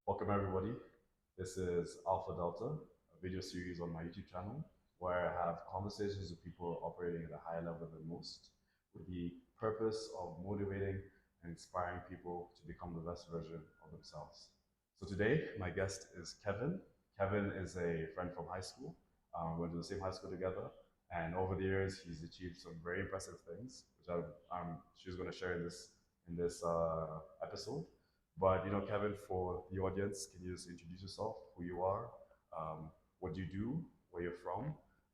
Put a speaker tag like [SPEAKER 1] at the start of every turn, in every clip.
[SPEAKER 1] Welcome everybody. This is Alpha Delta, a video series on my YouTube channel where I have conversations with people operating at a higher level than most with the purpose of motivating and inspiring people to become the best version of themselves. So today, my guest is Kevin. Kevin is a friend from high school. We went to the same high school together, and over the years, he's achieved some very impressive things, which she's going to share in this episode. But Kevin, for the audience, can you just introduce yourself, who you are, what do you do, where you're from,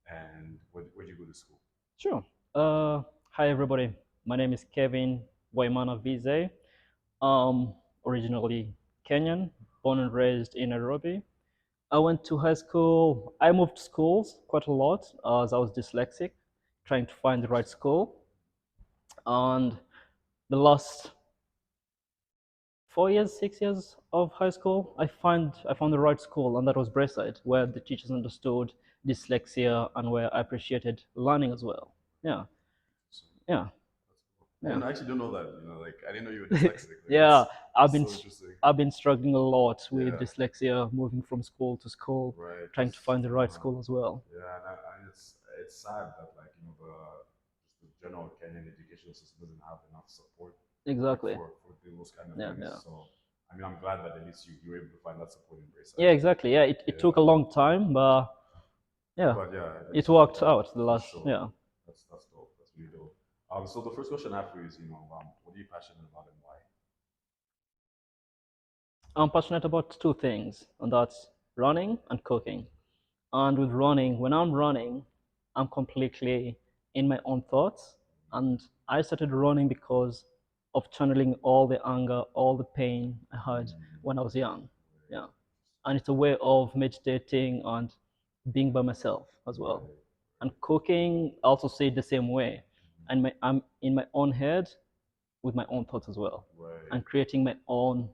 [SPEAKER 1] and where do you go to school?
[SPEAKER 2] Sure. Hi everybody. My name is Kevin Waimana Viezee. Um, Originally Kenyan, born and raised in Nairobi. I went to high school. I moved schools quite a lot as I was dyslexic, trying to find the right school. And the last 4 years, 6 years of high school, I found the right school, and that was Braeside, where the teachers understood dyslexia and where I appreciated learning as well. Yeah,
[SPEAKER 1] So
[SPEAKER 2] yeah.
[SPEAKER 1] I
[SPEAKER 2] Yeah.
[SPEAKER 1] didn't actually don't know that. Like I didn't know you were dyslexic. Like
[SPEAKER 2] Yeah, I've
[SPEAKER 1] that's
[SPEAKER 2] been
[SPEAKER 1] so interesting.
[SPEAKER 2] I've been struggling a lot with
[SPEAKER 1] Yeah,
[SPEAKER 2] dyslexia, moving from school to school,
[SPEAKER 1] right.
[SPEAKER 2] trying to
[SPEAKER 1] Cause
[SPEAKER 2] find the right school as well.
[SPEAKER 1] yeah, and it's sad that like the general Kenyan education system doesn't have enough support like
[SPEAKER 2] Exactly.
[SPEAKER 1] for those kind of
[SPEAKER 2] Yeah,
[SPEAKER 1] things.
[SPEAKER 2] yeah.
[SPEAKER 1] So I mean, I'm glad that at least you were able to find that support in Brayside.
[SPEAKER 2] Yeah, exactly. Yeah, it took
[SPEAKER 1] Yeah,
[SPEAKER 2] a long time, but yeah,
[SPEAKER 1] but yeah,
[SPEAKER 2] it worked out the
[SPEAKER 1] for
[SPEAKER 2] last,
[SPEAKER 1] sure.
[SPEAKER 2] yeah.
[SPEAKER 1] That's dope. That's really dope. So the first question I have for you is, what are you passionate about and why?
[SPEAKER 2] I'm passionate about two things, and that's running and cooking. And with running, when I'm running, I'm completely in my own thoughts. And I started running because of channeling all the anger, all the pain I had when I was young. Yeah. And it's a way of meditating and being by myself as well.
[SPEAKER 1] Right,
[SPEAKER 2] And cooking, I also see it the same way. And I'm in my own head with my own thoughts as well.
[SPEAKER 1] right.
[SPEAKER 2] And creating my own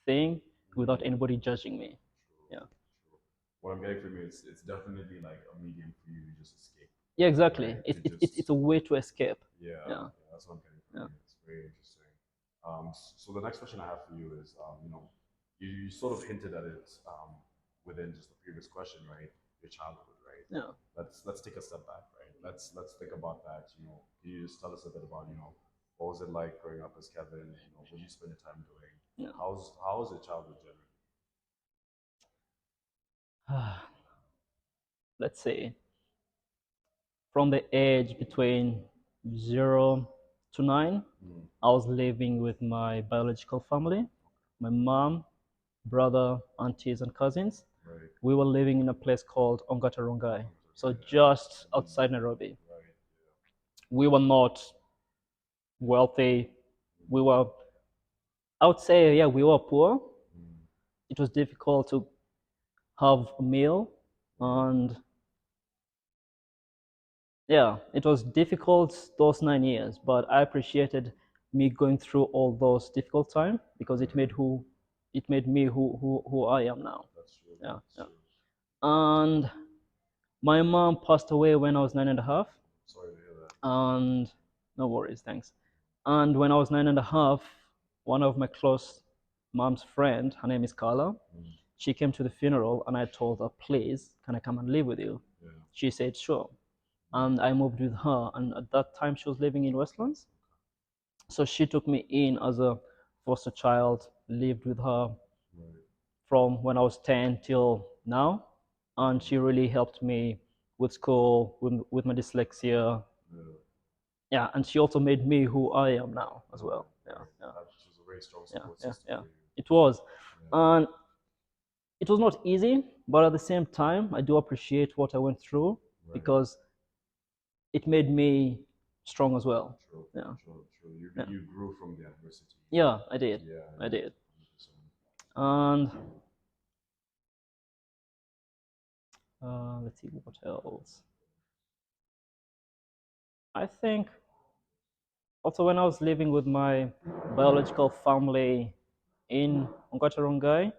[SPEAKER 2] thing without
[SPEAKER 1] Mm,
[SPEAKER 2] anybody judging me.
[SPEAKER 1] true,
[SPEAKER 2] Yeah.
[SPEAKER 1] true. What I'm getting from you is it's definitely like a medium for you to just escape,
[SPEAKER 2] Yeah, exactly.
[SPEAKER 1] right?
[SPEAKER 2] It's
[SPEAKER 1] To
[SPEAKER 2] it, it,
[SPEAKER 1] just
[SPEAKER 2] it's a way to escape.
[SPEAKER 1] yeah,
[SPEAKER 2] Yeah,
[SPEAKER 1] yeah, that's what I'm getting from
[SPEAKER 2] yeah.
[SPEAKER 1] you. It's very interesting. So the next question I have for you is, you sort of hinted at it within just the previous question, right? Your childhood, right?
[SPEAKER 2] Yeah.
[SPEAKER 1] Let's take a step back, right? Let's think about that. Can you just tell us a bit about what was it like growing up as Kevin? What did you spend your time doing?
[SPEAKER 2] Yeah.
[SPEAKER 1] How's your childhood generally?
[SPEAKER 2] Let's see. From the age between 0 to 9,
[SPEAKER 1] Mm,
[SPEAKER 2] I was living with my biological family, my mom, brother, aunties, and cousins.
[SPEAKER 1] right.
[SPEAKER 2] We were living in a place called Ongatarongai, so
[SPEAKER 1] Yeah.
[SPEAKER 2] just outside Nairobi.
[SPEAKER 1] Right.
[SPEAKER 2] We were not wealthy. We were, I would say, yeah, we were poor.
[SPEAKER 1] Mm,
[SPEAKER 2] It was difficult to have a meal,
[SPEAKER 1] right.
[SPEAKER 2] and yeah, it was difficult those 9 years, but I appreciated me going through all those difficult time because
[SPEAKER 1] Right.
[SPEAKER 2] it made me who I am now.
[SPEAKER 1] That's true.
[SPEAKER 2] Yeah,
[SPEAKER 1] That's
[SPEAKER 2] yeah.
[SPEAKER 1] true.
[SPEAKER 2] And my mom passed away when I was 9 and a half,
[SPEAKER 1] Sorry to hear that.
[SPEAKER 2] and no worries, thanks. And when I was 9 and a half, one of my close mom's friend, her name is Carla,
[SPEAKER 1] Mm,
[SPEAKER 2] she came to the funeral, and I told her, please, can I come and live with you?
[SPEAKER 1] yeah.
[SPEAKER 2] She said, sure. And I moved with her. And at that time, she was living in Westlands. So she took me in as a foster child, lived with her
[SPEAKER 1] Right.
[SPEAKER 2] from when I was 10 till now. And she really helped me with school, with my dyslexia.
[SPEAKER 1] Yeah.
[SPEAKER 2] Yeah, and she also made me who I am now as
[SPEAKER 1] Right.
[SPEAKER 2] well. Yeah,
[SPEAKER 1] Right.
[SPEAKER 2] yeah,
[SPEAKER 1] That was a very strong
[SPEAKER 2] yeah,
[SPEAKER 1] support
[SPEAKER 2] yeah,
[SPEAKER 1] system
[SPEAKER 2] yeah.
[SPEAKER 1] for you.
[SPEAKER 2] It was.
[SPEAKER 1] Yeah.
[SPEAKER 2] And it was not easy, but at the same time, I do appreciate what I went through
[SPEAKER 1] Right.
[SPEAKER 2] because it made me strong as well.
[SPEAKER 1] True.
[SPEAKER 2] Yeah,
[SPEAKER 1] True. True. You
[SPEAKER 2] yeah,
[SPEAKER 1] you grew from the adversity.
[SPEAKER 2] yeah. I did.
[SPEAKER 1] Yeah.
[SPEAKER 2] I
[SPEAKER 1] Yeah.
[SPEAKER 2] did.
[SPEAKER 1] 100%.
[SPEAKER 2] And let's see what else. I think also when I was living with my biological family in Ongatarongai,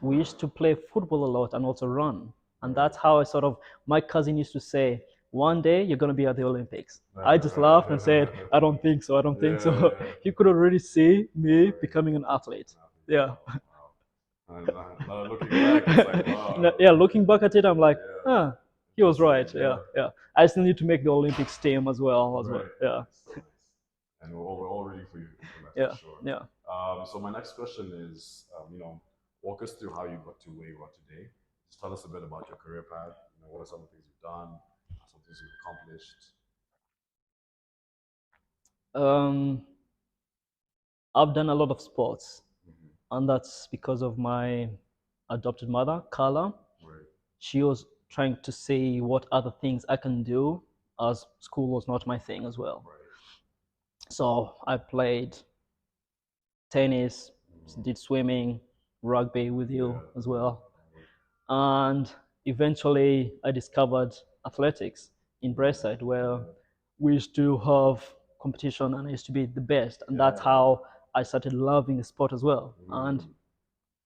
[SPEAKER 2] we used to play football a lot and also run. And
[SPEAKER 1] Right.
[SPEAKER 2] that's how I sort of, my cousin used to say, one day you're going to be at the Olympics. I just laughed and said, I don't think so. I don't think
[SPEAKER 1] Yeah.
[SPEAKER 2] so.
[SPEAKER 1] Yeah.
[SPEAKER 2] He could already see me
[SPEAKER 1] Right.
[SPEAKER 2] becoming an athlete.
[SPEAKER 1] Wow.
[SPEAKER 2] Yeah.
[SPEAKER 1] Wow. And now looking back, it's like, wow.
[SPEAKER 2] Yeah, looking back at it, I'm like,
[SPEAKER 1] Yeah.
[SPEAKER 2] huh, he was right.
[SPEAKER 1] Interesting.
[SPEAKER 2] Yeah,
[SPEAKER 1] Yeah.
[SPEAKER 2] yeah. I still need to make the Olympics team as well,
[SPEAKER 1] Right.
[SPEAKER 2] Yeah,
[SPEAKER 1] Nice. And we're all ready for that for
[SPEAKER 2] yeah,
[SPEAKER 1] sure.
[SPEAKER 2] yeah.
[SPEAKER 1] So my next question is, walk us through how you got to where you are today. Just tell us a bit about your career path. What are some of the things you've done, some things you've accomplished.
[SPEAKER 2] Um, I've done a lot of sports,
[SPEAKER 1] Mm-hmm.
[SPEAKER 2] and that's because of my adopted mother, Carla.
[SPEAKER 1] Right.
[SPEAKER 2] She was trying to see what other things I can do, as school was not my thing as well.
[SPEAKER 1] Right.
[SPEAKER 2] So I played tennis,
[SPEAKER 1] Mm-hmm.
[SPEAKER 2] did swimming, rugby with you
[SPEAKER 1] Yeah.
[SPEAKER 2] as well. And eventually I discovered athletics in Braeside, where we used to have competition and I used to be the best. And that's how I started loving the sport as well. And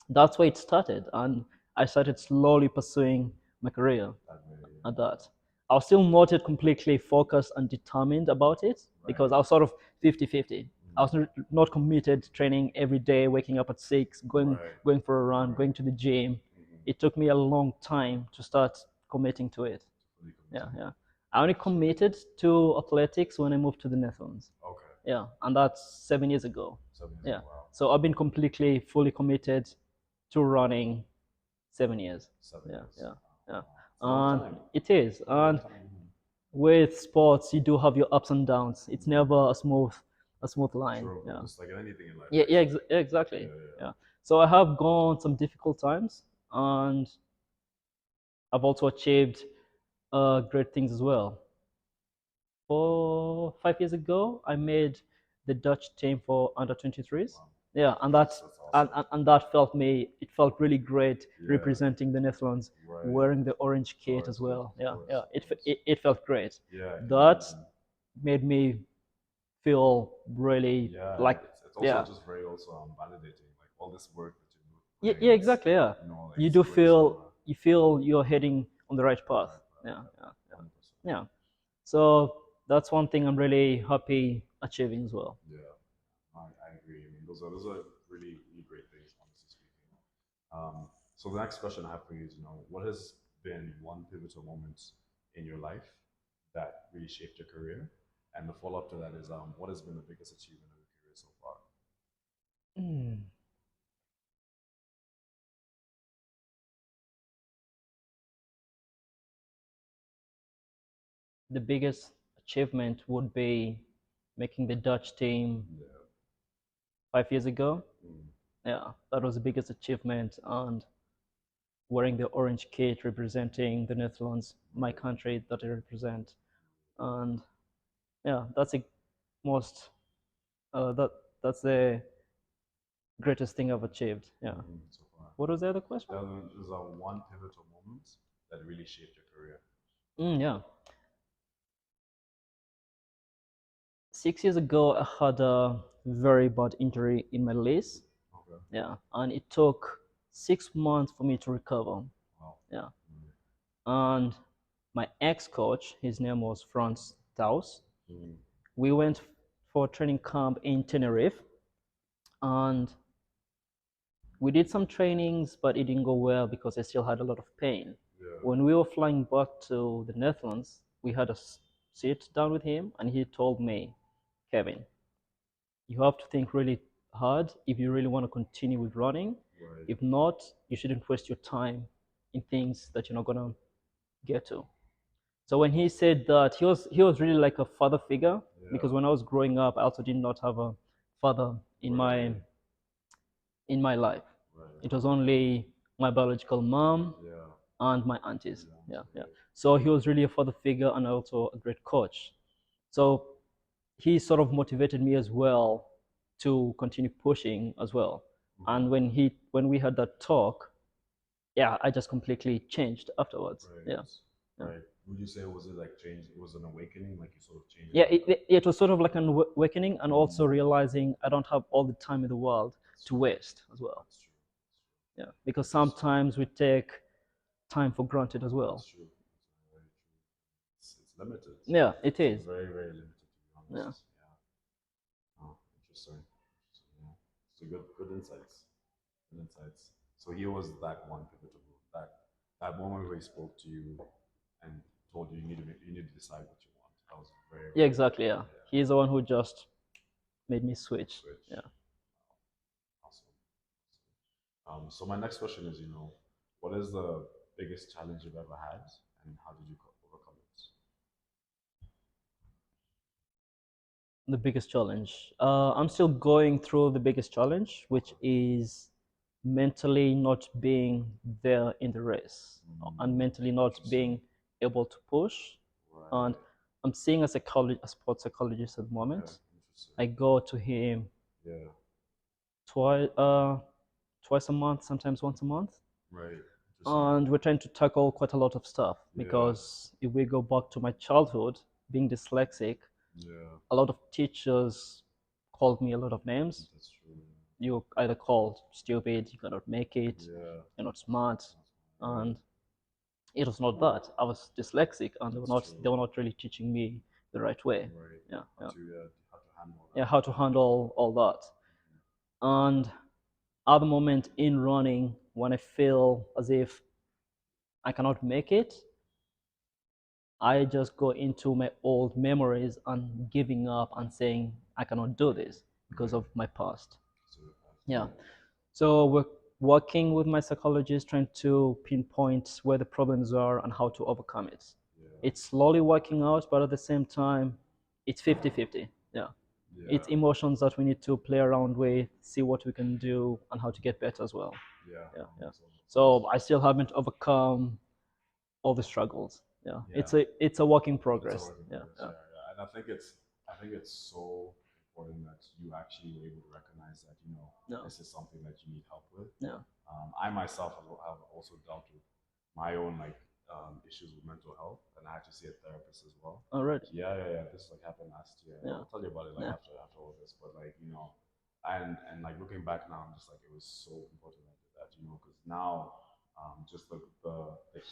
[SPEAKER 2] that's where it started. And I started slowly pursuing my career at that. I was still not yet completely focused and determined about it because I was sort of 50-50. I was not committed to training every day, waking up at 6, going for a run, going to the gym. It took me a long time to start committing to it. Yeah, yeah. I only committed to athletics when I moved to the Netherlands.
[SPEAKER 1] Okay.
[SPEAKER 2] Yeah, and that's 7 years ago.
[SPEAKER 1] 7 years.
[SPEAKER 2] Yeah.
[SPEAKER 1] Wow.
[SPEAKER 2] So I've been completely, fully committed to running 7 years.
[SPEAKER 1] 7 years.
[SPEAKER 2] Yeah, yeah.
[SPEAKER 1] It's a long time.
[SPEAKER 2] It is. And with sports, you do have your ups and downs. It's never a smooth line.
[SPEAKER 1] True.
[SPEAKER 2] Yeah.
[SPEAKER 1] Just like anything in life.
[SPEAKER 2] Yeah,
[SPEAKER 1] right?
[SPEAKER 2] yeah, exactly. Yeah. So I have gone some difficult times, and I've also achieved great things as well. 5 years ago, I made the Dutch team for under 23s.
[SPEAKER 1] Wow.
[SPEAKER 2] Yeah, and that's
[SPEAKER 1] awesome.
[SPEAKER 2] and that it felt really great
[SPEAKER 1] Yeah.
[SPEAKER 2] representing the Netherlands,
[SPEAKER 1] Right.
[SPEAKER 2] wearing the orange kit
[SPEAKER 1] Course,
[SPEAKER 2] as well.
[SPEAKER 1] of
[SPEAKER 2] Yeah,
[SPEAKER 1] course,
[SPEAKER 2] yeah,
[SPEAKER 1] of course.
[SPEAKER 2] it felt great.
[SPEAKER 1] Yeah. I can
[SPEAKER 2] That
[SPEAKER 1] imagine.
[SPEAKER 2] made me feel really
[SPEAKER 1] Yeah.
[SPEAKER 2] like
[SPEAKER 1] It's also
[SPEAKER 2] yeah,
[SPEAKER 1] just very also validating, like all this work that you do.
[SPEAKER 2] yeah, yeah, exactly. Yeah,
[SPEAKER 1] Like
[SPEAKER 2] you do
[SPEAKER 1] supporting someone.
[SPEAKER 2] you feel you're heading on the right path. Yeah, yeah, yeah,
[SPEAKER 1] 100%.
[SPEAKER 2] yeah. So that's one thing I'm really happy achieving as well.
[SPEAKER 1] Yeah. I agree. I mean, those are really, really great things, honestly speaking. So the next question I have for you is, what has been one pivotal moment in your life that really shaped your career? And the follow-up to that is, what has been the biggest achievement of your career so far?
[SPEAKER 2] Mm. The biggest achievement would be making the Dutch team
[SPEAKER 1] Yeah.
[SPEAKER 2] 5 years ago.
[SPEAKER 1] Mm.
[SPEAKER 2] Yeah, that was the biggest achievement, and wearing the orange kit representing the Netherlands, my country that I represent. And yeah, that's the most that's the greatest thing I've achieved. Yeah.
[SPEAKER 1] So far.
[SPEAKER 2] What was the other question?
[SPEAKER 1] There's a one pivotal moment that really shaped your career.
[SPEAKER 2] Yeah. 6 years ago, I had a very bad injury in my legs.
[SPEAKER 1] Okay.
[SPEAKER 2] Yeah, and it took 6 months for me to recover.
[SPEAKER 1] Wow.
[SPEAKER 2] Yeah, and my ex-coach, his name was Franz Taus.
[SPEAKER 1] Mm.
[SPEAKER 2] We went for a training camp in Tenerife, and we did some trainings, but it didn't go well because I still had a lot of pain.
[SPEAKER 1] Yeah.
[SPEAKER 2] When we were flying back to the Netherlands, we had a sit down with him, and he told me, Kevin, you have to think really hard if you really want to continue with running.
[SPEAKER 1] Right.
[SPEAKER 2] If not, you shouldn't waste your time in things that you're not gonna get to. So when he said that, he was really like a father figure, because when I was growing up, I also did not have a father in my life.
[SPEAKER 1] Right.
[SPEAKER 2] It was only my biological mom and my aunties. Yeah, yeah. So he was really a father figure and also a great coach. So he sort of motivated me as well to continue pushing as well. And when we had that talk, yeah, I just completely changed afterwards.
[SPEAKER 1] Right.
[SPEAKER 2] Yeah.
[SPEAKER 1] Right. Would you say was it like change? It was an awakening, like you sort of changed.
[SPEAKER 2] Yeah, it was sort of like an awakening, and also realizing I don't have all the time in the world to waste as well.
[SPEAKER 1] That's true.
[SPEAKER 2] Yeah, because sometimes we take time for granted as well.
[SPEAKER 1] That's true. That's very true. It's limited.
[SPEAKER 2] Yeah, it is.
[SPEAKER 1] It's very, very limited, to be honest. Yeah. Oh, interesting. Yeah. So good insights. Good insights. So he was that one pivotal, that moment where he spoke to you and told you you need to decide what you want. That was very,
[SPEAKER 2] Yeah,
[SPEAKER 1] very
[SPEAKER 2] exactly. Yeah,
[SPEAKER 1] yeah,
[SPEAKER 2] he's the one who just made me switch.
[SPEAKER 1] switch.
[SPEAKER 2] Yeah.
[SPEAKER 1] Awesome. So my next question is, what is the biggest challenge you've ever had, and how did you overcome it?
[SPEAKER 2] The biggest challenge. I'm still going through the biggest challenge, which is mentally not being there in the race and mentally not being able to push.
[SPEAKER 1] Right.
[SPEAKER 2] And I'm seeing a sports psychologist at the moment. I go to him
[SPEAKER 1] Yeah.
[SPEAKER 2] twice a month, sometimes once a month.
[SPEAKER 1] Right.
[SPEAKER 2] And we're trying to tackle quite a lot of stuff because if we go back to my childhood, being dyslexic, a lot of teachers called me a lot of names.
[SPEAKER 1] That's true.
[SPEAKER 2] You either called stupid, you cannot make it, you're not smart, and it was not that. I was dyslexic, and they were not really teaching me the right way.
[SPEAKER 1] Right.
[SPEAKER 2] Yeah,
[SPEAKER 1] How to handle that.
[SPEAKER 2] yeah, how to handle all that. And at the moment in running, when I feel as if I cannot make it, I just go into my old memories and giving up and saying I cannot do this because of my past. Yeah. So we're working with my psychologist, trying to pinpoint where the problems are and how to overcome it. It's slowly working out, but at the same time, it's 50-50. Yeah. It's emotions that we need to play around with, see what we can do, and how to get better as well. Yeah. So I still haven't overcome all the struggles. Yeah. It's a work in progress. Yeah.
[SPEAKER 1] And I think it's so important that you actually were able to recognize that this is something that you need help with.
[SPEAKER 2] Yeah.
[SPEAKER 1] I myself have also dealt with my own issues with mental health, and I had to see a therapist as well.
[SPEAKER 2] Already.
[SPEAKER 1] Yeah. This happened last year. I'll tell you about it after all this, but and like looking back now, I'm just like it was so important that I did that, because now just the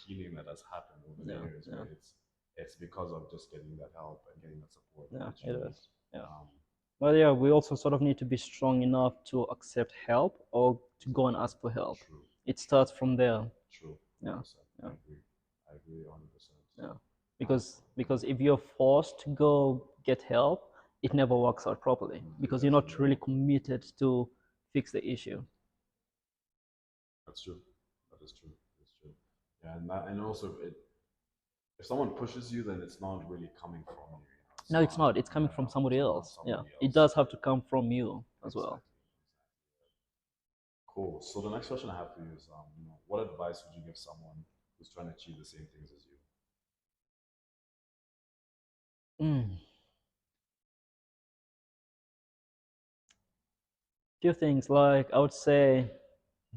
[SPEAKER 1] healing that has happened over the years, right? It's because of just getting that help and getting that support.
[SPEAKER 2] Yeah, it is. Yeah. Well, yeah, we also sort of need to be strong enough to accept help or to go and ask for help.
[SPEAKER 1] True.
[SPEAKER 2] It starts from there.
[SPEAKER 1] True.
[SPEAKER 2] Yeah.
[SPEAKER 1] I agree 100%.
[SPEAKER 2] Yeah. Because if you're forced to go get help, it never works out properly because you're not really committed to fix the issue.
[SPEAKER 1] That's true. That is true. That's true. Yeah, and also if someone pushes you, then it's not really coming from you.
[SPEAKER 2] No, it's not. It's coming from somebody else. Yeah, it does have to come from you as well.
[SPEAKER 1] Cool. So the next question I have for you is, what advice would you give someone who's trying to achieve the same things as you?
[SPEAKER 2] Few things, like I would say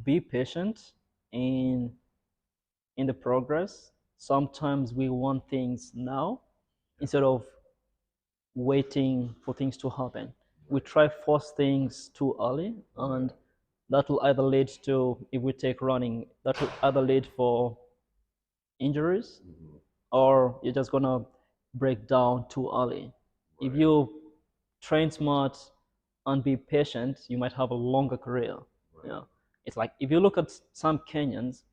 [SPEAKER 2] be patient in the progress. Sometimes we want things now instead of waiting for things to happen. We try force things too early, and that will either lead to, if we take running, that will either lead for injuries, or you're just gonna break down too early. If you train smart and be patient, you might have a longer career. Yeah, it's like if you look at some Kenyans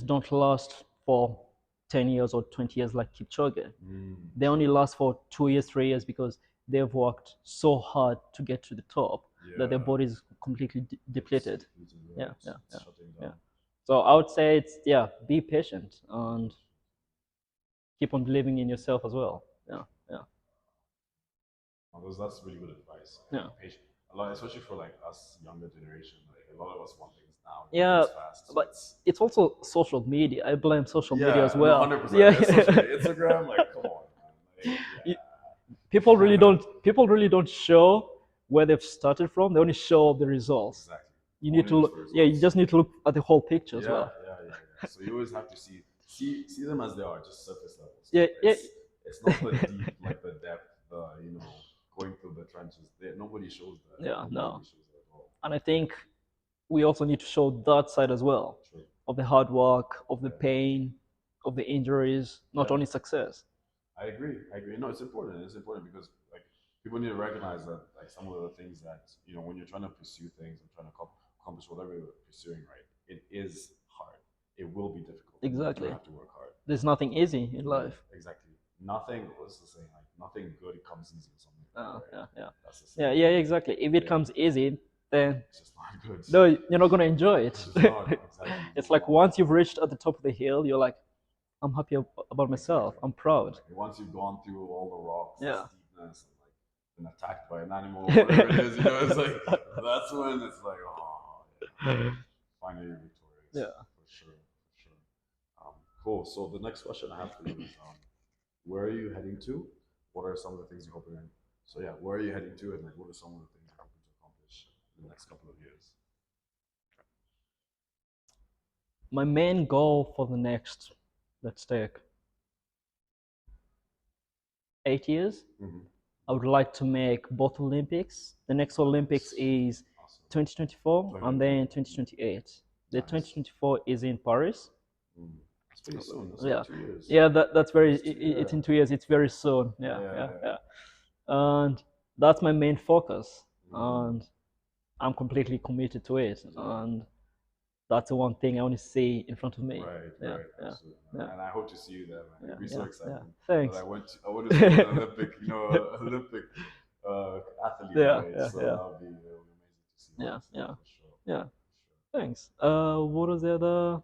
[SPEAKER 2] don't last for 10 years or 20 years like Kipchoge. They only last for 2 years, 3 years because they've worked so hard to get to the top that their body is completely depleted. Yeah. So I would say be patient and keep on believing in yourself as well. Yeah.
[SPEAKER 1] That's really good advice.
[SPEAKER 2] Yeah.
[SPEAKER 1] Patient. A lot, especially for like us younger generation. Like a lot of us want things now.
[SPEAKER 2] Yeah,
[SPEAKER 1] fast, so
[SPEAKER 2] but it's also social media. I blame social media as
[SPEAKER 1] no,
[SPEAKER 2] well.
[SPEAKER 1] 100%.
[SPEAKER 2] Yeah.
[SPEAKER 1] Instagram, like come on, man. Like,
[SPEAKER 2] People really don't show where they've started from. They only show the results.
[SPEAKER 1] Exactly.
[SPEAKER 2] You need to you just need to look at the whole picture as well.
[SPEAKER 1] Yeah. So you always have to see them as they are, just surface level. So
[SPEAKER 2] Yeah.
[SPEAKER 1] It's not the deep, like the depth, going through the trenches. Nobody shows that.
[SPEAKER 2] Yeah, no.
[SPEAKER 1] Shows that at all.
[SPEAKER 2] And I think we also need to show that side as well.
[SPEAKER 1] True.
[SPEAKER 2] Of the hard work, of the pain, of the injuries, not only success.
[SPEAKER 1] I agree. No, it's important. It's important because like people need to recognize that like some of the things that when you're trying to pursue things and trying to accomplish whatever you're pursuing, right, it is hard. It will be difficult. You do
[SPEAKER 2] Exactly.
[SPEAKER 1] have to work hard.
[SPEAKER 2] There's nothing easy in life.
[SPEAKER 1] Exactly. Nothing. What's the saying? Like nothing good comes easy or something. Right?
[SPEAKER 2] Yeah, yeah.
[SPEAKER 1] That's the
[SPEAKER 2] Yeah,
[SPEAKER 1] saying.
[SPEAKER 2] yeah, exactly. If it
[SPEAKER 1] Yeah.
[SPEAKER 2] comes easy, then
[SPEAKER 1] It's just not good.
[SPEAKER 2] no, you're not gonna enjoy it.
[SPEAKER 1] It's just not exactly.
[SPEAKER 2] It's like once you've reached at the top of the hill, you're like, I'm happy about myself.
[SPEAKER 1] Exactly.
[SPEAKER 2] I'm proud.
[SPEAKER 1] Exactly. Once you've gone through all the rocks, the
[SPEAKER 2] Yeah.
[SPEAKER 1] steepness, and like been attacked by an animal, whatever it is, it's like that's when it's like, oh, yeah, finally you're victorious.
[SPEAKER 2] Yeah.
[SPEAKER 1] For sure, for sure. Cool. So the next question I have for you is, where are you heading to? What are some of the things you're hoping? So yeah, where are you heading to, and like, what are some of the things you're hoping to accomplish in the next couple of years?
[SPEAKER 2] My main goal for the next, let's take 8 years, I would like to make both Olympics. The next Olympics is
[SPEAKER 1] Awesome.
[SPEAKER 2] 2024 and then 2028. The
[SPEAKER 1] Nice.
[SPEAKER 2] 2024 is in Paris.
[SPEAKER 1] It's pretty soon. That's
[SPEAKER 2] Yeah.
[SPEAKER 1] like 2 years.
[SPEAKER 2] Yeah, that's very,
[SPEAKER 1] It's
[SPEAKER 2] it's in 2 years. It's very soon. Yeah,
[SPEAKER 1] Yeah,
[SPEAKER 2] yeah. And that's my main focus. And I'm completely committed to it. And that's the one thing I want to see in front of me.
[SPEAKER 1] Right,
[SPEAKER 2] Yeah,
[SPEAKER 1] right,
[SPEAKER 2] yeah,
[SPEAKER 1] absolutely.
[SPEAKER 2] yeah.
[SPEAKER 1] And I hope to see you there, man. It'd be so
[SPEAKER 2] Yeah,
[SPEAKER 1] exciting.
[SPEAKER 2] Thanks.
[SPEAKER 1] But I went to see an Olympic, Olympic athlete,
[SPEAKER 2] Yeah,
[SPEAKER 1] right?
[SPEAKER 2] yeah,
[SPEAKER 1] So
[SPEAKER 2] yeah.
[SPEAKER 1] that'll be amazing to see.
[SPEAKER 2] Yeah,
[SPEAKER 1] Honestly,
[SPEAKER 2] yeah,
[SPEAKER 1] for sure.
[SPEAKER 2] yeah.
[SPEAKER 1] For sure.
[SPEAKER 2] Thanks. What was the other?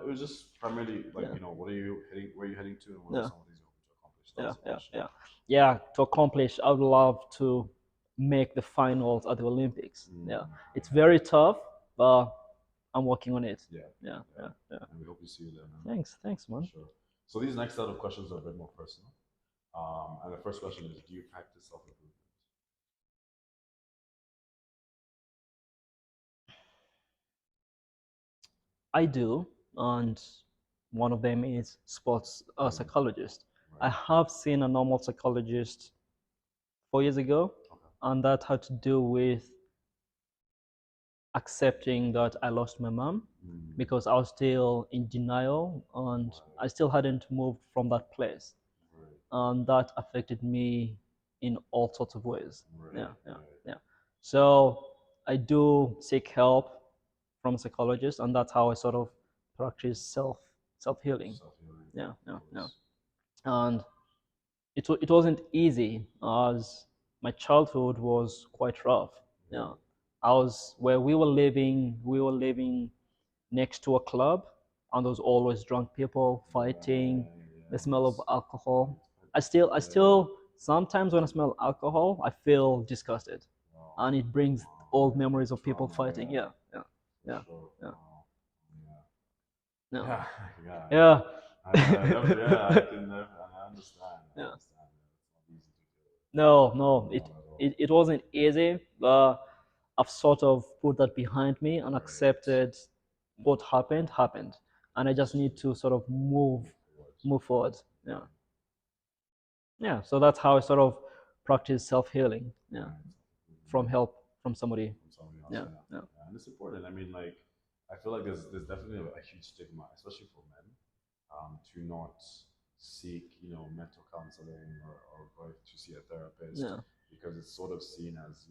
[SPEAKER 1] It was just primarily like,
[SPEAKER 2] Yeah.
[SPEAKER 1] what are you heading? Where are you heading to, and what are
[SPEAKER 2] Yeah,
[SPEAKER 1] some of these you're hoping to accomplish? That was the question.
[SPEAKER 2] yeah. To accomplish, I would love to make the finals at the Olympics. Yeah, it's very tough, but I'm working on it.
[SPEAKER 1] Yeah. And we hope to see you there, man.
[SPEAKER 2] Thanks, man.
[SPEAKER 1] Sure. So these next set of questions are a bit more personal. And the first question is, do you practice self-improvement?
[SPEAKER 2] I do, and one of them is sports psychologist. I have seen a normal psychologist 4 years ago, and that had to do with accepting that I lost my mom because I was still in denial and I still hadn't moved from that place. And that affected me in all sorts of ways. Yeah. So I do seek help from a psychologist, and that's how I sort of practice self healing. Yeah. And it wasn't easy as my childhood was quite rough. Yeah. I was where we were living next to a club, and there was always drunk people fighting, the smell of alcohol. I still sometimes when I smell alcohol, I feel disgusted, and it brings old memories of people fighting. Yeah.
[SPEAKER 1] Yeah.
[SPEAKER 2] Yeah.
[SPEAKER 1] Yeah. I can I understand.
[SPEAKER 2] Yeah.
[SPEAKER 1] It's not easy to do.
[SPEAKER 2] No, it wasn't easy, but I've sort of put that behind me and accepted what happened, and I just need to sort of move forward. Yeah. So that's how I sort of practice self healing. Yeah, from help from somebody.
[SPEAKER 1] From somebody else.
[SPEAKER 2] Yeah.
[SPEAKER 1] And it's important. I mean, like, I feel like there's definitely a huge stigma, especially for men, to not seek, mental counseling or go to see a therapist, because it's sort of seen as,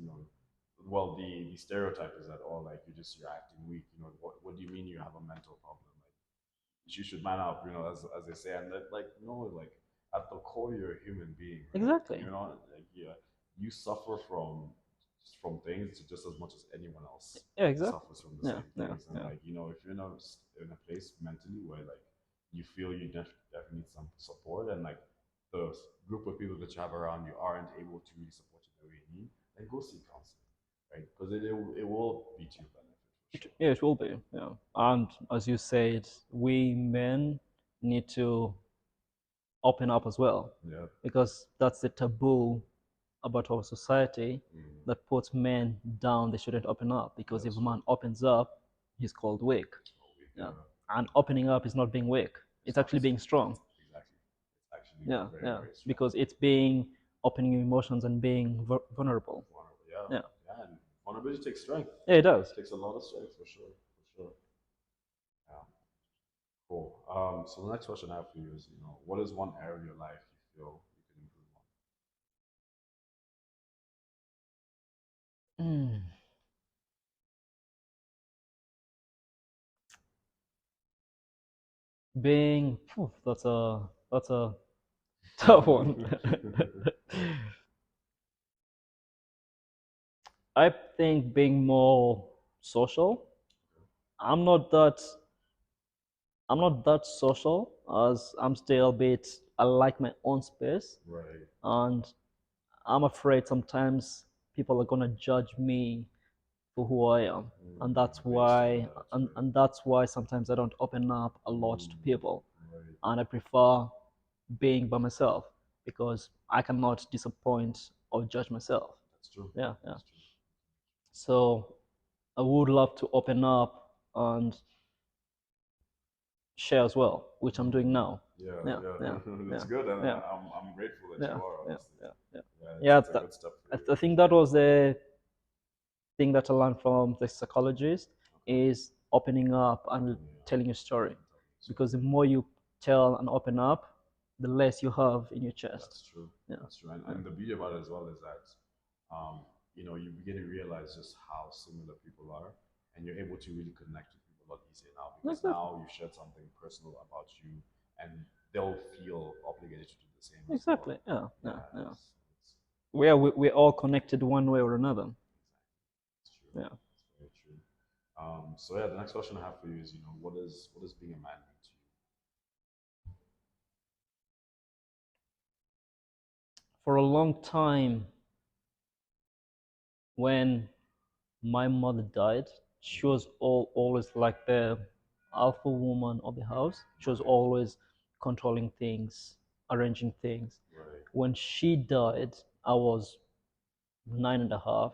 [SPEAKER 1] well, the stereotype is that, oh, like, you're acting weak. What do you mean you have a mental problem? Like, you should man up, as they say. And that, like, no, like, at the core, you're a human being. Right?
[SPEAKER 2] Exactly.
[SPEAKER 1] Like, yeah, you suffer from things just as much as anyone else suffers from the same things. And like, if you're in a place mentally where like you feel you definitely need some support, and like the group of people that you have around you aren't able to really support you the way you need, then go seek counseling, right? Because it will be to your benefit. For sure.
[SPEAKER 2] Yeah, it will be. Yeah, and as you said, we men need to open up as well.
[SPEAKER 1] Yeah.
[SPEAKER 2] Because that's the taboo about our society that puts men down. They shouldn't open up because if a man opens up, he's called weak. Yeah. And opening up is not being weak. It's actually being strong.
[SPEAKER 1] Exactly. It's actually very, very strong.
[SPEAKER 2] Because it's being opening your emotions and being vulnerable.
[SPEAKER 1] Yeah. And vulnerability takes strength.
[SPEAKER 2] Yeah, it does.
[SPEAKER 1] It takes a lot of strength for sure. Yeah. Cool. So the next question I have for you is, what is one area of your life you feel you can improve on?
[SPEAKER 2] Being, phew, that's a tough one. I think being more social. I'm not that I'm not that social as I'm still a bit. I like my own space,
[SPEAKER 1] Right.
[SPEAKER 2] and I'm afraid sometimes people are gonna judge me for who I am, and that's
[SPEAKER 1] Based on
[SPEAKER 2] why
[SPEAKER 1] that,
[SPEAKER 2] and,
[SPEAKER 1] right?
[SPEAKER 2] and that's why sometimes I don't open up a lot to people,
[SPEAKER 1] Right.
[SPEAKER 2] and I prefer being by myself because I cannot disappoint or judge myself.
[SPEAKER 1] That's true.
[SPEAKER 2] Yeah, yeah.
[SPEAKER 1] That's true.
[SPEAKER 2] So I would love to open up and share as well, which I'm doing now.
[SPEAKER 1] Yeah,
[SPEAKER 2] Yeah,
[SPEAKER 1] yeah,
[SPEAKER 2] yeah,
[SPEAKER 1] that's
[SPEAKER 2] yeah,
[SPEAKER 1] good, and
[SPEAKER 2] yeah,
[SPEAKER 1] I'm grateful that
[SPEAKER 2] yeah,
[SPEAKER 1] you are,
[SPEAKER 2] yeah,
[SPEAKER 1] honestly.
[SPEAKER 2] yeah, yeah.
[SPEAKER 1] Yeah,
[SPEAKER 2] Yeah,
[SPEAKER 1] it's a good step for you.
[SPEAKER 2] I think that was the thing that I learned from the psychologist
[SPEAKER 1] Okay.
[SPEAKER 2] is opening up and
[SPEAKER 1] Opening up,
[SPEAKER 2] telling your story.
[SPEAKER 1] so
[SPEAKER 2] Because the more you tell and open up, the less you have in your chest.
[SPEAKER 1] that's true.
[SPEAKER 2] Yeah,
[SPEAKER 1] That's true. And,
[SPEAKER 2] yeah.
[SPEAKER 1] and the beauty about it as well is that, you begin to realize just how similar people are, and you're able to really connect with people a lot easier now because
[SPEAKER 2] Exactly.
[SPEAKER 1] now you've shared something personal about you, and they'll feel obligated to do the same as well.
[SPEAKER 2] Exactly. Yeah, yeah,
[SPEAKER 1] Yeah,
[SPEAKER 2] yeah.
[SPEAKER 1] it's
[SPEAKER 2] We're all connected one way or another.
[SPEAKER 1] exactly. It's true.
[SPEAKER 2] Yeah.
[SPEAKER 1] It's very true. So yeah, the next question I have for you is, what does being a man mean to you?
[SPEAKER 2] For a long time, when my mother died, she was always like the alpha woman of the house. She was
[SPEAKER 1] Right,
[SPEAKER 2] always controlling things, arranging things.
[SPEAKER 1] right,
[SPEAKER 2] When she died, I was 9.5.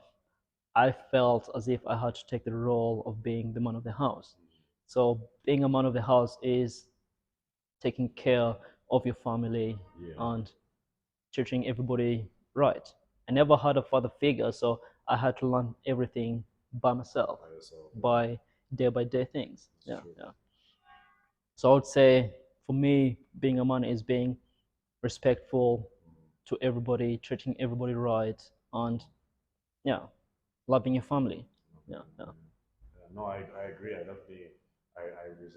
[SPEAKER 2] I felt as if I had to take the role of being the man of the house. So being a man of the house is taking care of your family
[SPEAKER 1] yeah,
[SPEAKER 2] and treating everybody right. I never had a father figure, so I had to learn everything by myself,
[SPEAKER 1] by yourself, yeah,
[SPEAKER 2] by day things.
[SPEAKER 1] that's
[SPEAKER 2] Yeah,
[SPEAKER 1] true.
[SPEAKER 2] yeah. So I would say for me, being a man is being respectful to everybody, treating everybody right, and yeah, loving your family. Yeah, yeah,
[SPEAKER 1] No, I agree. I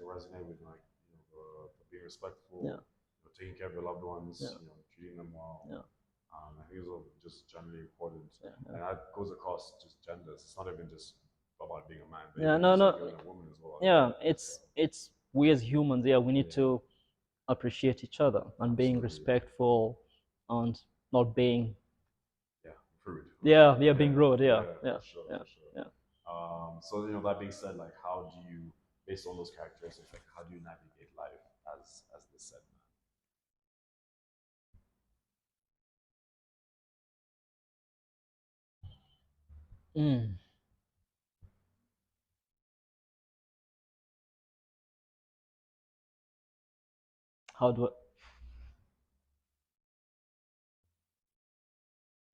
[SPEAKER 1] resonate with like the being
[SPEAKER 2] yeah,
[SPEAKER 1] respectful, taking care of your loved
[SPEAKER 2] yeah,
[SPEAKER 1] ones, treating them well.
[SPEAKER 2] yeah,
[SPEAKER 1] I think those are just generally important,
[SPEAKER 2] yeah, yeah.
[SPEAKER 1] and that goes across just genders. It's not even just about being a man, but
[SPEAKER 2] Yeah,
[SPEAKER 1] even
[SPEAKER 2] no,
[SPEAKER 1] just like
[SPEAKER 2] no,
[SPEAKER 1] even a woman as well. I think
[SPEAKER 2] yeah.
[SPEAKER 1] it's
[SPEAKER 2] It's we as humans. Yeah, we need
[SPEAKER 1] yeah,
[SPEAKER 2] to appreciate each other and being
[SPEAKER 1] absolutely,
[SPEAKER 2] respectful and not being
[SPEAKER 1] yeah, rude.
[SPEAKER 2] yeah
[SPEAKER 1] Yeah,
[SPEAKER 2] being rude. Yeah,
[SPEAKER 1] yeah,
[SPEAKER 2] yeah,
[SPEAKER 1] for sure,
[SPEAKER 2] yeah,
[SPEAKER 1] for sure.
[SPEAKER 2] yeah.
[SPEAKER 1] So that being said, like, how do you, based on those characteristics, like, how do you navigate life as this said man?
[SPEAKER 2] Mm. How do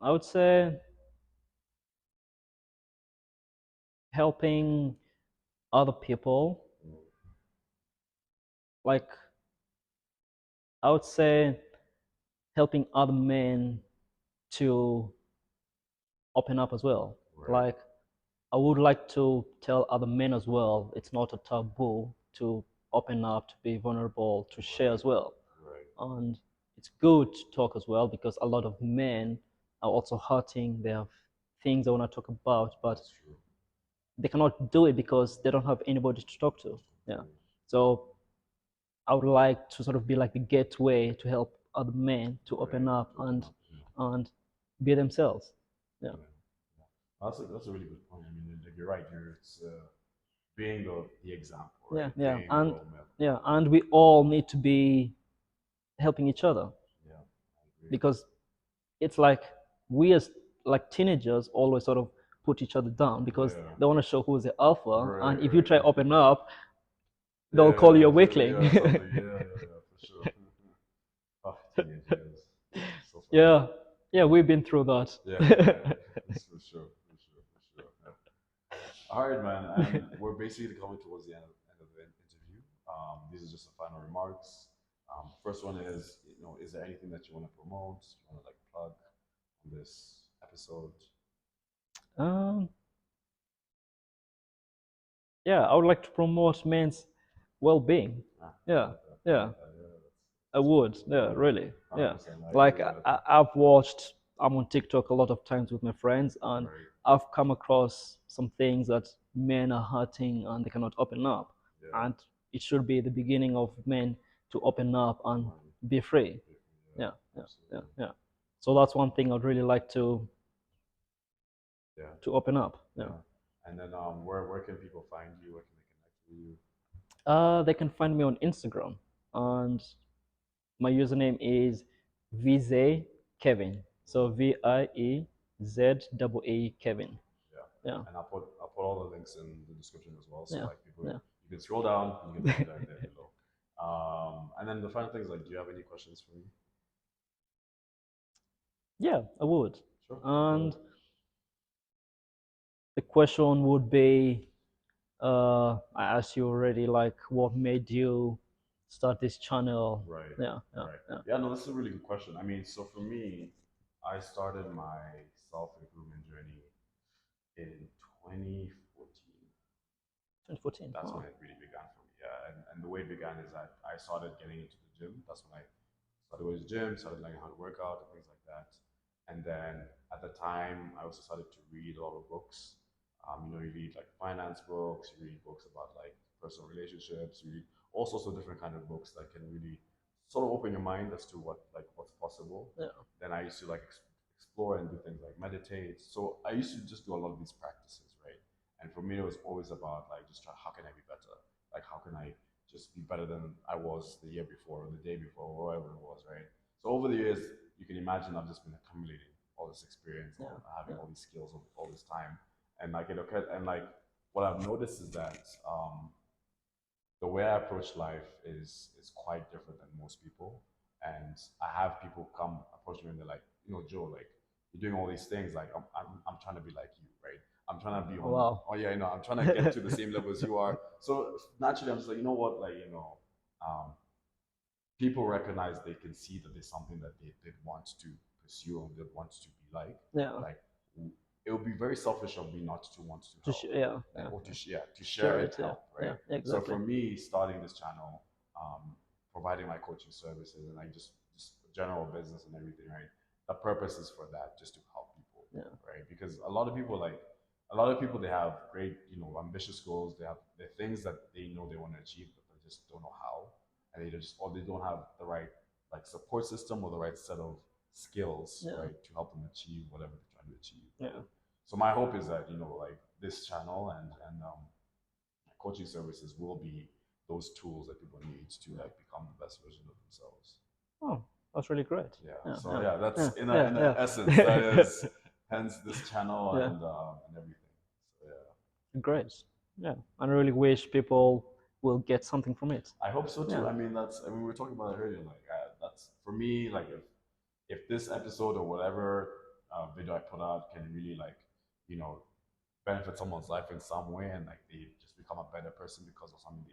[SPEAKER 2] I would say helping other people. Like I would say helping other men to open up as well.
[SPEAKER 1] Right,
[SPEAKER 2] Like I would like to tell other men as well, it's not a taboo to open up, to be vulnerable, to share
[SPEAKER 1] right,
[SPEAKER 2] as well.
[SPEAKER 1] right.
[SPEAKER 2] And it's good to talk as well because a lot of men are also hurting. They have things they want to talk about, but
[SPEAKER 1] That's true.
[SPEAKER 2] they cannot do it because they don't have anybody to talk to. Yeah. So I would like to sort of be like the gateway to help other men to open
[SPEAKER 1] Right,
[SPEAKER 2] up
[SPEAKER 1] to open up. Yeah,
[SPEAKER 2] and be themselves. Yeah.
[SPEAKER 1] yeah. Yeah. That's a really good point. I mean, like, you're right. It's being the example,
[SPEAKER 2] Yeah,
[SPEAKER 1] right?
[SPEAKER 2] yeah.
[SPEAKER 1] Being the
[SPEAKER 2] And
[SPEAKER 1] role model.
[SPEAKER 2] yeah, and we all need to be helping each other
[SPEAKER 1] Yeah, I agree.
[SPEAKER 2] because it's like we as like teenagers always sort of put each other down because
[SPEAKER 1] Yeah.
[SPEAKER 2] they want to show who's the alpha,
[SPEAKER 1] Right,
[SPEAKER 2] and if you try
[SPEAKER 1] right.
[SPEAKER 2] open up, they'll call you
[SPEAKER 1] Yeah,
[SPEAKER 2] a
[SPEAKER 1] exactly.
[SPEAKER 2] weakling.
[SPEAKER 1] Yeah, exactly. Yeah, for sure. Oh, teenage years. So funny.
[SPEAKER 2] Yeah, yeah, we've been through that.
[SPEAKER 1] Yeah, yeah, that's for sure, for sure, for sure. Yeah. All right, man, and we're basically coming towards the end of the interview. These are just the final remarks. First one is, is there anything that you want to promote? You want to like plug on this episode?
[SPEAKER 2] um, yeah, I would like to promote men's well-being.
[SPEAKER 1] Ah, I
[SPEAKER 2] Yeah,
[SPEAKER 1] like that.
[SPEAKER 2] Yeah,
[SPEAKER 1] Yeah,
[SPEAKER 2] I would. Yeah,
[SPEAKER 1] yeah,
[SPEAKER 2] really. Yeah.
[SPEAKER 1] 100%. I
[SPEAKER 2] Like
[SPEAKER 1] agree with that.
[SPEAKER 2] I've watched, I'm on TikTok a lot of times with my friends, and
[SPEAKER 1] Right.
[SPEAKER 2] I've come across some things that men are hurting and they cannot open up.
[SPEAKER 1] Yeah.
[SPEAKER 2] And it should be the beginning of men to open up and
[SPEAKER 1] Right.
[SPEAKER 2] be free.
[SPEAKER 1] Yeah.
[SPEAKER 2] Yeah, yeah, yeah,
[SPEAKER 1] Absolutely.
[SPEAKER 2] yeah. So that's one thing I'd really like
[SPEAKER 1] Yeah.
[SPEAKER 2] to open up. Yeah.
[SPEAKER 1] Yeah. And then where can people find you? Where can they connect with you?
[SPEAKER 2] They can find me on Instagram, and my username is Viezee Kevin. So VIEZAA Kevin.
[SPEAKER 1] Yeah.
[SPEAKER 2] Yeah,
[SPEAKER 1] And I'll put all the links in the description as well. So
[SPEAKER 2] yeah,
[SPEAKER 1] like people,
[SPEAKER 2] yeah.
[SPEAKER 1] you can scroll down, you can find that there below. And then the final thing is like, do you have any questions for me?
[SPEAKER 2] Yeah, I would.
[SPEAKER 1] Sure.
[SPEAKER 2] And the question would be, I asked you already, like, what made you start this channel?
[SPEAKER 1] Right.
[SPEAKER 2] Yeah, yeah,
[SPEAKER 1] Right.
[SPEAKER 2] yeah.
[SPEAKER 1] Yeah, no, this is a really good question. I mean, so for me, I started my self-improvement journey in 2014.
[SPEAKER 2] 2014.
[SPEAKER 1] That's
[SPEAKER 2] Wow.
[SPEAKER 1] when it really began for me. Yeah, and the way it began is that I started getting into the gym. That's when I started going to the gym, started learning how to work out and things like that. And then at the time, I also started to read a lot of books. You read like finance books, you read books about like personal relationships, you read all sorts of different kind of books that can really sort of open your mind as to what's possible.
[SPEAKER 2] Yeah,
[SPEAKER 1] Then I used to like explore and do things like meditate. So I used to just do a lot of these practices, right? And for me, it was always about like just try how can I be better? Like how can I just be better than I was the year before or the day before or whatever it was, right? So over the years, you can imagine I've just been accumulating all this experience,
[SPEAKER 2] yeah,
[SPEAKER 1] having
[SPEAKER 2] yeah,
[SPEAKER 1] all these skills all this time, and like it occurred, and like what I've noticed is that the way I approach life is quite different than most people. And I have people come approach me and they're like, Joe, like you're doing all these things, like I'm trying to be like you, right? I'm trying to be
[SPEAKER 2] Oh,
[SPEAKER 1] on.
[SPEAKER 2] wow.
[SPEAKER 1] Oh yeah, I'm trying to get to the same level as you are. So naturally, I'm just like, you know what, like people recognize they can see that there's something that they want to pursue and they want to be
[SPEAKER 2] Yeah,
[SPEAKER 1] like it would be very selfish of me not to want to help
[SPEAKER 2] yeah,
[SPEAKER 1] and,
[SPEAKER 2] yeah.
[SPEAKER 1] or to share to share
[SPEAKER 2] Share
[SPEAKER 1] and
[SPEAKER 2] it. Yeah,
[SPEAKER 1] help,
[SPEAKER 2] yeah,
[SPEAKER 1] right? So
[SPEAKER 2] exactly.
[SPEAKER 1] for me, starting this channel, providing my coaching services and like just general business and everything, right? The purpose is for that, just to help people,
[SPEAKER 2] Yeah,
[SPEAKER 1] right? Because a lot of people they have great, ambitious goals. They have the things that they know they want to achieve, but they just don't know how, and they don't have the right like support system or the right set of skills,
[SPEAKER 2] yeah,
[SPEAKER 1] right, to help them achieve whatever they're trying to achieve,
[SPEAKER 2] yeah,
[SPEAKER 1] right? So my hope is that like this channel and coaching services will be those tools that people need to like become the best version of themselves.
[SPEAKER 2] Oh, that's really great.
[SPEAKER 1] Yeah.
[SPEAKER 2] Yeah,
[SPEAKER 1] So
[SPEAKER 2] yeah,
[SPEAKER 1] yeah, that's
[SPEAKER 2] yeah,
[SPEAKER 1] in a
[SPEAKER 2] yeah,
[SPEAKER 1] essence that
[SPEAKER 2] yeah.
[SPEAKER 1] is hence this channel
[SPEAKER 2] Yeah,
[SPEAKER 1] and everything. So yeah.
[SPEAKER 2] great. Yeah, I really wish people will get something from it.
[SPEAKER 1] I hope so
[SPEAKER 2] Yeah,
[SPEAKER 1] too. We were talking about it earlier. Like, that's for me. Like, if this episode or whatever video I put out can really like, you know, benefit someone's life in some way, and like they just become a better person because of something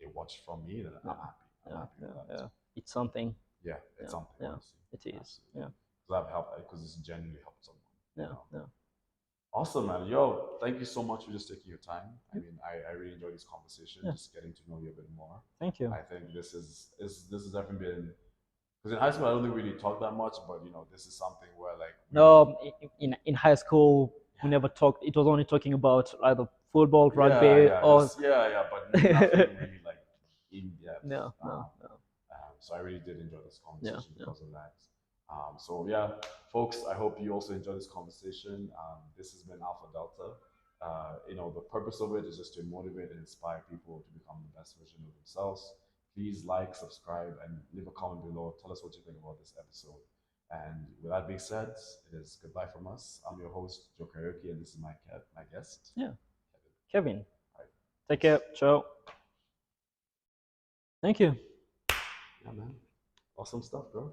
[SPEAKER 1] they watched from me, then
[SPEAKER 2] yeah,
[SPEAKER 1] I'm happy. I'm
[SPEAKER 2] yeah,
[SPEAKER 1] happy with
[SPEAKER 2] yeah,
[SPEAKER 1] that.
[SPEAKER 2] yeah. It's something.
[SPEAKER 1] Yeah, it's
[SPEAKER 2] Yeah,
[SPEAKER 1] something
[SPEAKER 2] yeah,
[SPEAKER 1] honestly,
[SPEAKER 2] it is.
[SPEAKER 1] absolutely.
[SPEAKER 2] Yeah,
[SPEAKER 1] Because I've helped because it's genuinely helped someone. You
[SPEAKER 2] yeah,
[SPEAKER 1] know.
[SPEAKER 2] yeah.
[SPEAKER 1] Awesome, man. Yo, thank you so much for just taking your time. I
[SPEAKER 2] Yep.
[SPEAKER 1] mean, I really enjoyed this conversation,
[SPEAKER 2] Yeah,
[SPEAKER 1] just getting to know you a bit more.
[SPEAKER 2] thank you.
[SPEAKER 1] I think this has definitely been because in high school I don't think we really talk that much, but this is something where like we've
[SPEAKER 2] No, in high school we never talked. It was only talking about either football,
[SPEAKER 1] yeah
[SPEAKER 2] rugby,
[SPEAKER 1] yeah
[SPEAKER 2] or
[SPEAKER 1] just yeah but nothing really like in depth.
[SPEAKER 2] no, no, no.
[SPEAKER 1] So I really did enjoy this
[SPEAKER 2] Yeah,
[SPEAKER 1] conversation
[SPEAKER 2] yeah,
[SPEAKER 1] because of that. So yeah, folks, I hope you also enjoy this conversation. This has been Alpha Delta. The purpose of it is just to motivate and inspire people to become the best version of themselves. Please like, subscribe, and leave a comment below. Tell us what you think about this episode. And with that being said, it is goodbye from us. I'm your host, Joe Karaoke, and this is my guest,
[SPEAKER 2] yeah.
[SPEAKER 1] Kevin.
[SPEAKER 2] Kevin,
[SPEAKER 1] All right.
[SPEAKER 2] take care. Ciao. Thank you.
[SPEAKER 1] Yeah, man. Awesome stuff, bro.